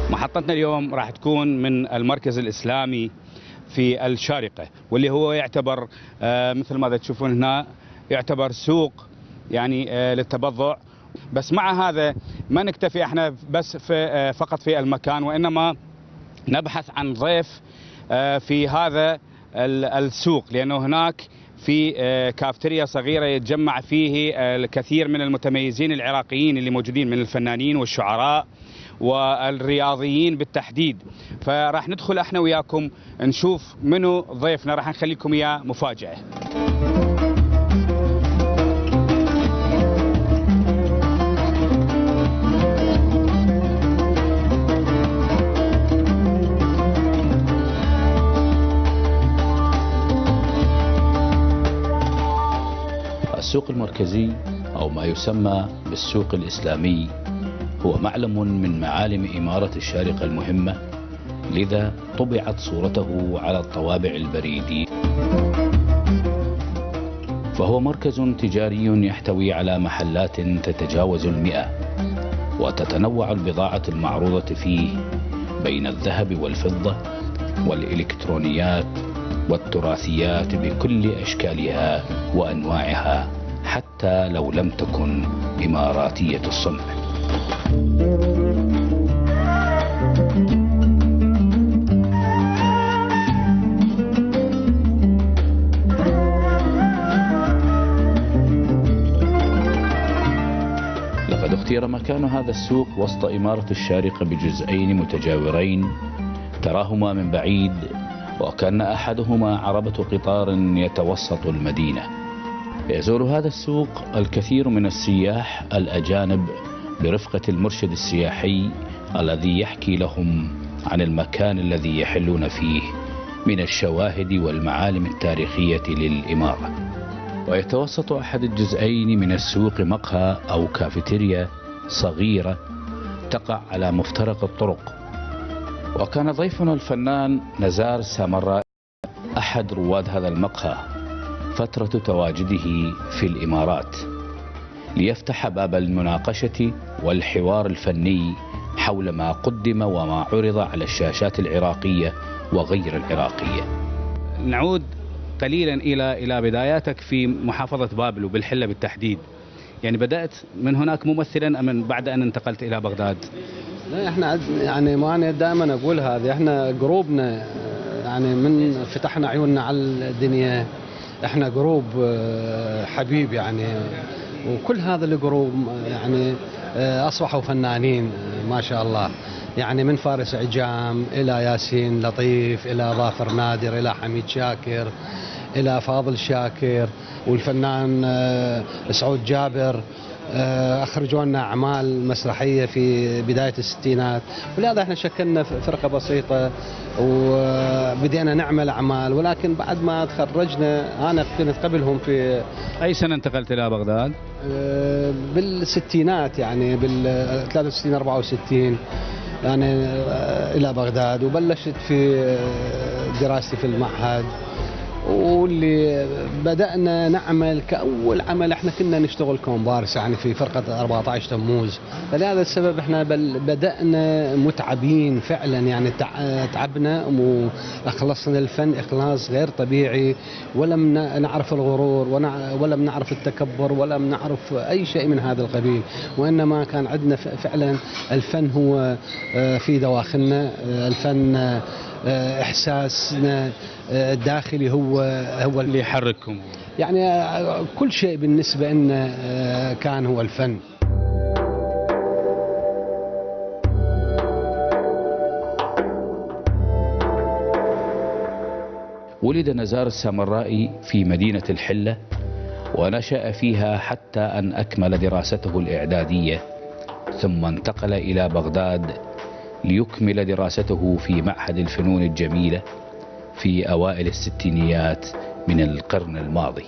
محطتنا اليوم راح تكون من المركز الإسلامي في الشارقة، واللي هو يعتبر مثل ما تشوفون هنا يعتبر سوق يعني للتبضع. بس مع هذا ما نكتفي احنا بس فقط في المكان، وإنما نبحث عن ضيف في هذا السوق، لأنه هناك في كافتيريا صغيرة يتجمع فيه الكثير من المتميزين العراقيين اللي موجودين من الفنانين والشعراء والرياضيين بالتحديد. فراح ندخل احنا وياكم نشوف منو ضيفنا، راح نخليكم اياه مفاجأة. السوق المركزي أو ما يسمى بالسوق الإسلامي هو معلم من معالم إمارة الشارقة المهمة، لذا طبعت صورته على الطوابع البريدية. فهو مركز تجاري يحتوي على محلات تتجاوز 100، وتتنوع البضاعة المعروضة فيه بين الذهب والفضة والإلكترونيات والتراثيات بكل أشكالها وأنواعها، حتى لو لم تكن إماراتية الصنع. لقد اختير مكان هذا السوق وسط إمارة الشارقة بجزئين متجاورين تراهما من بعيد، وكان أحدهما عربة قطار يتوسط المدينة. يزور هذا السوق الكثير من السياح الأجانب برفقة المرشد السياحي الذي يحكي لهم عن المكان الذي يحلون فيه من الشواهد والمعالم التاريخية للإمارة. ويتوسط أحد الجزئين من السوق مقهى أو كافيتيريا صغيرة تقع على مفترق الطرق. وكان ضيفنا الفنان نزار السامرائي أحد رواد هذا المقهى فترة تواجده في الإمارات، ليفتح باب المناقشة والحوار الفني حول ما قدم وما عرض على الشاشات العراقية وغير العراقية. نعود قليلا إلى بداياتك في محافظة بابل وبالحلة بالتحديد. يعني بدأت من هناك ممثلا أم بعد أن انتقلت إلى بغداد؟ لا، احنا يعني ما أنا دائما أقول هذه، احنا جروبنا يعني من فتحنا عيوننا على الدنيا احنا جروب حبيب يعني، وكل هذا الجروب يعني أصبحوا فنانين ما شاء الله، يعني من فارس عجام إلى ياسين لطيف إلى ظافر نادر إلى حميد شاكر إلى فاضل شاكر والفنان سعود جابر. أخرجوا لنا أعمال مسرحية في بداية الستينات، ولهذا احنا شكلنا فرقة بسيطة وبدينا نعمل أعمال. ولكن بعد ما تخرجنا أنا كنت قبلهم. في أي سنة انتقلت إلى بغداد؟ بالستينات يعني بال 63 64 يعني إلى بغداد، وبلشت في دراستي في المعهد. واللي بدأنا نعمل كأول عمل احنا كنا نشتغل كومبارس يعني في فرقة 14 تموز. فلهذا السبب احنا بدأنا متعبين فعلا يعني، تعبنا وأخلصنا الفن إخلاص غير طبيعي، ولم نعرف الغرور ولم نعرف التكبر ولم نعرف أي شيء من هذا القبيل، وإنما كان عندنا فعلا الفن هو في دواخلنا. الفن إحساسنا الداخلي هو اللي يحرككم يعني. كل شيء بالنسبة لنا كان هو الفن. ولد نزار السامرائي في مدينة الحلة ونشأ فيها حتى أن أكمل دراسته الإعدادية، ثم انتقل إلى بغداد ليكمل دراسته في معهد الفنون الجميلة في أوائل الستينيات من القرن الماضي.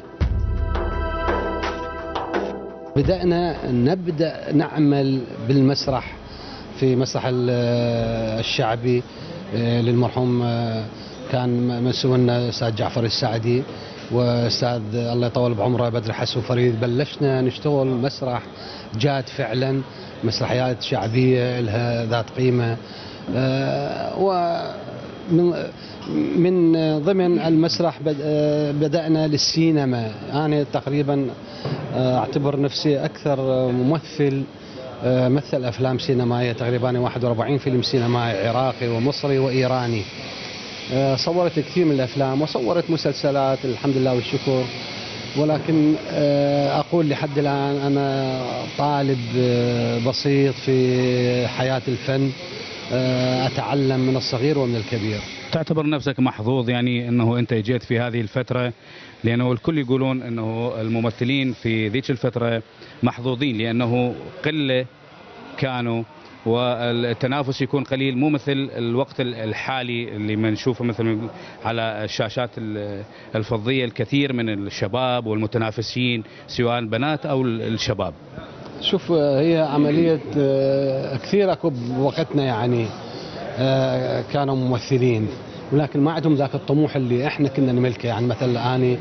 نبدأ نعمل بالمسرح في مسرح الشعبي للمرحوم كان مسؤولنا الأستاذ جعفر السعدي. واستاذ الله يطول بعمره بدر حسن فريد، بلشنا نشتغل مسرح جاد فعلا، مسرحيات شعبيه لها ذات قيمه. من ضمن المسرح بدأنا للسينما. أنا تقريبا أعتبر نفسي أكثر ممثل مثل أفلام سينمائية، تقريبا 41 فيلم سينمائي عراقي ومصري وإيراني. صورت كثير من الأفلام وصورت مسلسلات الحمد لله والشكر، ولكن أقول لحد الآن أنا طالب بسيط في حياة الفن، أتعلم من الصغير ومن الكبير. تعتبر نفسك محظوظ يعني أنه أنت جيت في هذه الفترة؟ لأنه الكل يقولون أنه الممثلين في ذيك الفترة محظوظين لأنه قلة كانوا والتنافس يكون قليل، مو مثل الوقت الحالي اللي بنشوفه مثلا على الشاشات الفضية الكثير من الشباب والمتنافسين سواء بنات أو الشباب. شوف، هي عملية كثير أكو بوقتنا يعني كانوا ممثلين ولكن ما عندهم ذاك الطموح اللي احنا كنا نملكه. يعني مثلا اني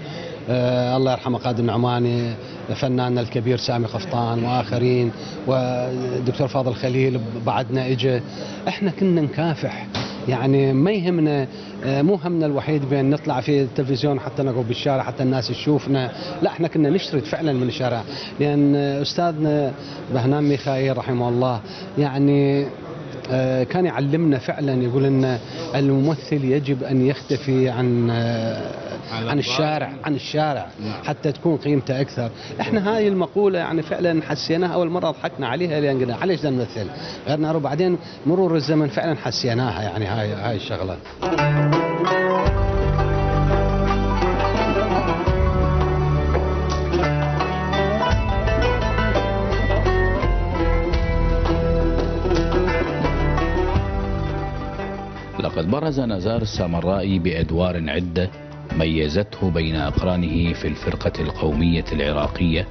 الله يرحمه قادم نعماني، فناننا الكبير سامي قفطان واخرين، ودكتور فاضل خليل بعدنا اجى، احنا كنا نكافح يعني ما يهمنا، مو همنا الوحيد بين نطلع في التلفزيون حتى نقعد بالشارع حتى الناس تشوفنا، لا احنا كنا نشرد فعلا من الشارع. لان استاذنا بهنام ميخائيل رحمه الله يعني كان يعلمنا فعلا، يقول لنا الممثل يجب ان يختفي عن الشارع حتى تكون قيمته اكثر. احنا هاي المقوله يعني فعلا حسيناها اول مره ضحكنا عليها، لان قلنا ليش نمثل غيرنا، وبعدين مرور الزمن فعلا حسيناها يعني هاي الشغله. لقد برز نزار السامرائي بأدوار عدة ميزته بين أقرانه في الفرقة القومية العراقية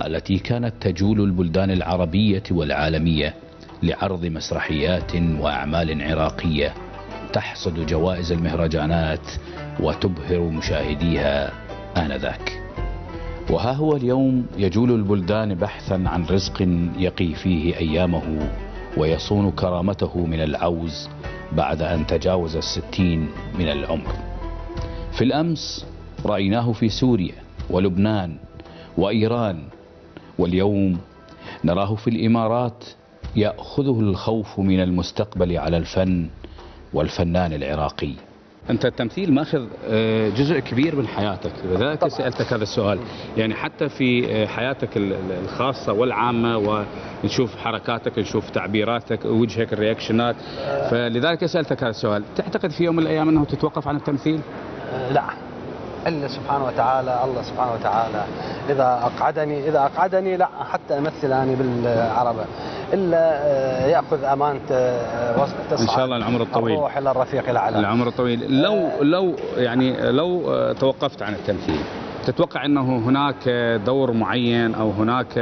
التي كانت تجول البلدان العربية والعالمية لعرض مسرحيات وأعمال عراقية تحصد جوائز المهرجانات وتبهر مشاهديها آنذاك. وها هو اليوم يجول البلدان بحثا عن رزق يقي فيه أيامه ويصون كرامته من العوز بعد أن تجاوز 60 من العمر. في الأمس رأيناه في سوريا ولبنان وإيران، واليوم نراه في الإمارات يأخذه الخوف من المستقبل على الفن والفنان العراقي. أنت التمثيل ماخذ جزء كبير من حياتك، لذلك سألتك هذا السؤال. يعني حتى في حياتك الخاصة والعامة، ونشوف حركاتك، نشوف تعبيراتك، وجهك، الرياكشنات، فلذلك سألتك هذا السؤال. تعتقد في يوم من الأيام أنه تتوقف عن التمثيل؟ لا، الله سبحانه وتعالى إذا أقعدني لا حتى أمثل أنا بالعربة إلا يأخذ أمانة إن شاء الله العمر الطويل، الروح إلى الرفيق الأعلى. العمر الطويل. لو توقفت عن التمثيل، تتوقع أنه هناك دور معين أو هناك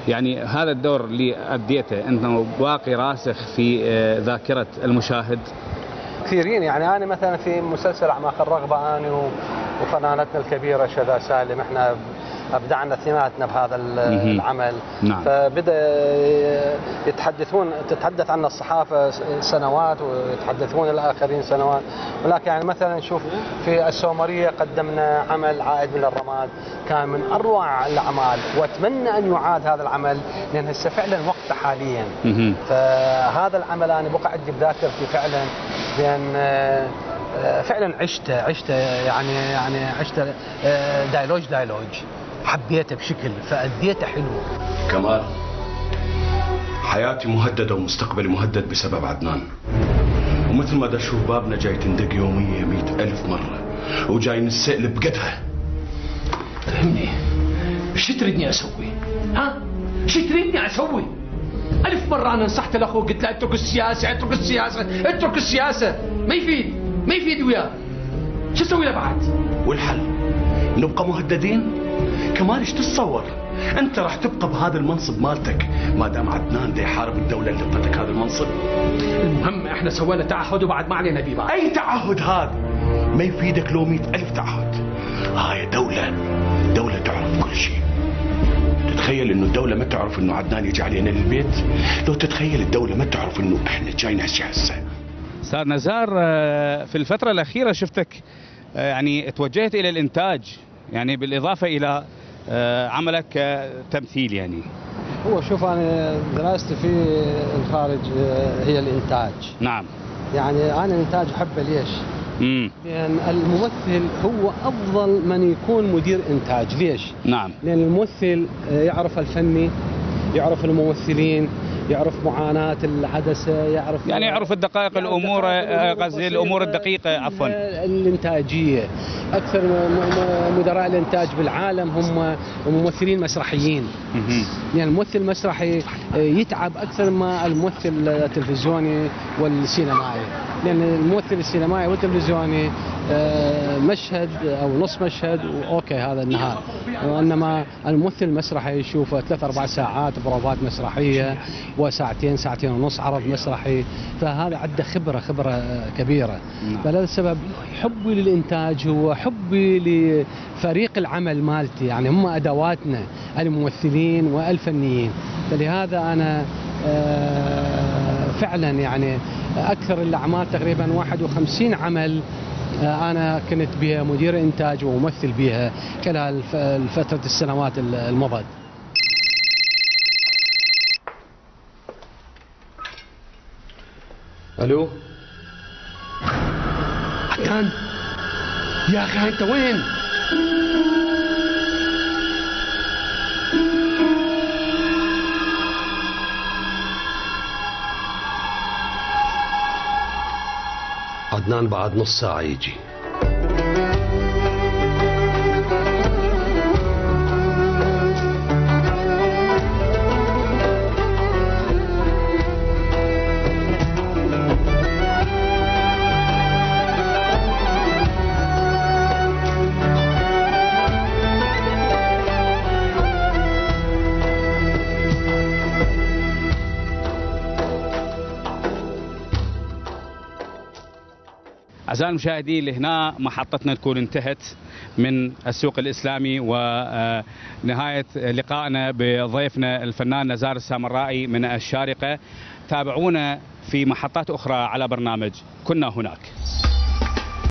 يعني هذا الدور اللي أديته أنه باقي راسخ في ذاكرة المشاهد؟ كثيرين يعني أنا مثلا في مسلسل أعماق الرغبة أنا وفنانتنا الكبيرة شذا سالم، احنا أبدعنا ثنائنا بهذا العمل. نعم. فبدأ تتحدث عن الصحافة سنوات ويتحدثون الآخرين سنوات، ولكن يعني مثلا نشوف في السومرية قدمنا عمل عائد من الرماد، كان من أروع الأعمال وأتمنى أن يعاد هذا العمل لأن هسه فعلا وقته حاليا. فهذا العمل أنا بقى عندي بذاكرتي فعلا، لأن فعلا عشت يعني عشت دايلوج حبيته بشكل فأديته حلو. كمال، حياتي مهددة ومستقبلي مهدد بسبب عدنان، ومثل ما دا اشوف بابنا جاي تندق يومية 100,000 مرة وجاي نسأل بقدها. فهمني، شو تريدني اسوي؟ ها؟ شو تريدني اسوي؟ 1000 مرة انا نصحت لاخوك قلت له اترك السياسة، ما يفيد وياه. شو اسوي له بعد؟ والحل؟ نبقى مهددين؟ كمال ايش تتصور؟ انت راح تبقى بهذا المنصب مالتك ما دام عدنان دا يحارب الدولة اللي اعطتك هذا المنصب. المهم احنا سوينا تعهد وبعد ما علينا بيه. اي تعهد هذا؟ ما يفيدك لو 100,000 تعهد. هاي دولة تعرف كل شيء. تتخيل انه الدولة ما تعرف انه عدنان يجي علينا للبيت؟ لو تتخيل الدولة ما تعرف انه احنا جايين هسه. استاذ نزار، في الفترة الأخيرة شفتك يعني توجهت إلى الإنتاج، يعني بالإضافة إلى عملك تمثيل. يعني هو شوف انا دراستي في الخارج هي الانتاج. نعم. يعني انا الانتاج احبه ليش؟ لان الممثل هو افضل من يكون مدير انتاج. ليش؟ نعم. لان الممثل يعرف الفني، يعرف الممثلين، يعرف معاناة العدسة، يعرف الدقائق، الأمور، قصدي الأمور الدقيقة، عفوا الإنتاجية. أكثر مدراء الإنتاج بالعالم هم ممثلين مسرحيين. يعني الممثل المسرحي يتعب أكثر ما الممثل التلفزيوني والسينمائي، لأن الممثل السينمائي والتلفزيوني مشهد أو نص مشهد وأوكي هذا النهار، وإنما الممثل المسرحي يشوف 3-4 ساعات بروفات مسرحية وساعتين ونص عرض مسرحي، فهذا عنده خبرة كبيرة. فلهذا السبب حبي للإنتاج هو حبي لفريق العمل مالتي، يعني هم أدواتنا الممثلين والفنيين. فلهذا أنا فعلا يعني أكثر الأعمال تقريبا 51 عمل أنا كنت بها مدير إنتاج وممثل بها خلال فترة السنوات المضت. الو عدنان، يا اخي انت وين؟ عدنان بعد نص ساعة يجي. أعزائي المشاهدين، لهنا محطتنا تكون انتهت من السوق الإسلامي، ونهاية لقائنا بضيفنا الفنان نزار السامرائي من الشارقة. تابعونا في محطات أخرى على برنامج كنا هناك.